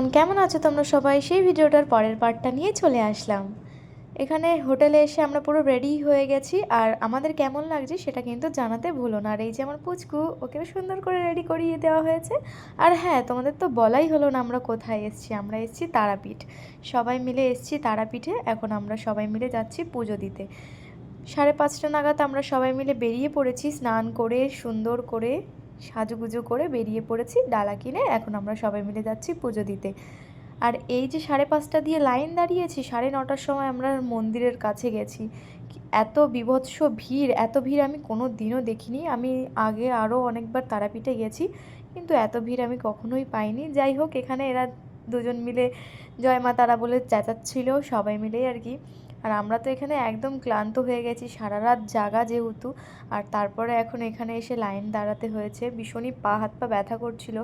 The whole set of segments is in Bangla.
এভরিওয়ান, কেমন আছো তোমরা সবাই? সেই ভিডিওটার পরের পার্টটা নিয়ে চলে আসলাম। এখানে হোটেলে এসে আমরা পুরো রেডি হয়ে গেছি, আর আমাদের কেমন লাগছে সেটা কিন্তু জানাতে ভুলো না। আর এই যে আমার পুচকু, ওকেও সুন্দর করে রেডি করিয়ে দেওয়া হয়েছে। আর হ্যাঁ, তোমাদের তো বলাই হলো না আমরা কোথায় এসেছি। আমরা এসেছি তারাপীঠ, সবাই মিলে এসেছি তারাপীঠে। এখন আমরা সবাই মিলে যাচ্ছি পুজো দিতে। 5:30 নাগাদ আমরা সবাই মিলে বেরিয়ে পড়েছি, স্নান করে সুন্দর করে সাজুগুজু করে বেরিয়ে পড়েছি ডালা কিনে। এখন আমরা সবাই মিলে যাচ্ছি পুজো দিতে। আর এই যে 5:30 দিয়ে লাইন দাঁড়িয়েছি, 9:30টার সময় আমরা মন্দিরের কাছে গেছি। এত বীভৎস ভিড়, এত ভিড় আমি কোনো দিনও দেখিনি। আমি আগে আরও অনেকবার তারাপীঠে গেছি, কিন্তু এত ভিড় আমি কখনোই পাইনি। যাই হোক, এখানে এরা দুজন মিলে জয় মা তারা বলে চেঁচাচ্ছিল সবাই মিলেই আর কি। আর আমরা তো এখানে একদম ক্লান্ত হয়ে গেছি, সারা রাত জাগা যেহেতু। আর তারপরে এখন এখানে এসে লাইন দাঁড়াতে হয়েছে। ভীষণই পা হাত পা ব্যথা করছিল,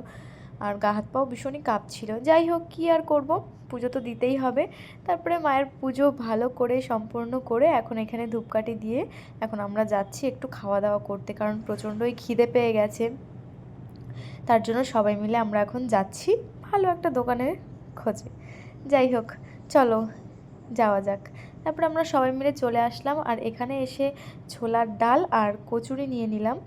আর গা হাত পাও ভীষণই কাঁপছিল। যাই হোক, কী আর করব, পুজো তো দিতেই হবে। তারপরে মায়ের পুজো ভালো করে সম্পূর্ণ করে এখন এখানে ধূপকাঠি দিয়ে এখন আমরা যাচ্ছি একটু খাওয়া দাওয়া করতে, কারণ প্রচণ্ডই খিদে পেয়ে গেছে। তার জন্য সবাই মিলে আমরা এখন যাচ্ছি ভালো একটা দোকানের খোঁজে। যাই হোক, চলো যাওয়া যাক। তারপরে আমরা সবাই মিলে চলে আসলাম, আর এখানে এসে ছোলার ডাল আর কচুরি নিয়ে নিলাম।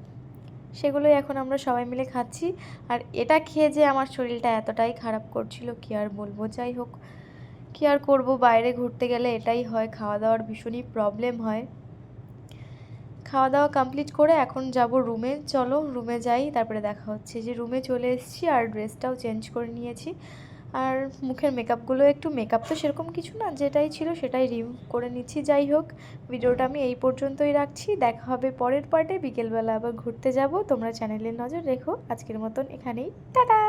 সেগুলোই এখন আমরা সবাই মিলে খাচ্ছি। আর এটা খেয়ে যে আমার শরীরটা এতটাই খারাপ করছিল কী আর বলবো। যাই হোক, কী আর করবো, বাইরে ঘুরতে গেলে এটাই হয়, খাওয়া দাওয়ার ভীষণই প্রবলেম হয়। খাওয়া দাওয়া কমপ্লিট করে এখন যাব রুমে। চলো রুমে যাই, তারপরে দেখা হচ্ছে। যে রুমে চলে এসেছি, আর ড্রেসটাও চেঞ্জ করে নিয়েছি। আর মুখের মেকআপগুলো একটু, মেকআপ তো সেরকম কিছু না, যেটাই ছিল সেটাই রিমুভ করে নিচ্ছি। যাই হোক, ভিডিওটা আমি এই পর্যন্তই রাখছি। দেখা হবে পরের পার্টে। বিকেলবেলা আবার ঘুরতে যাব, তোমরা চ্যানেলে নজর রেখো। আজকের মতন এখানেই, টাটা।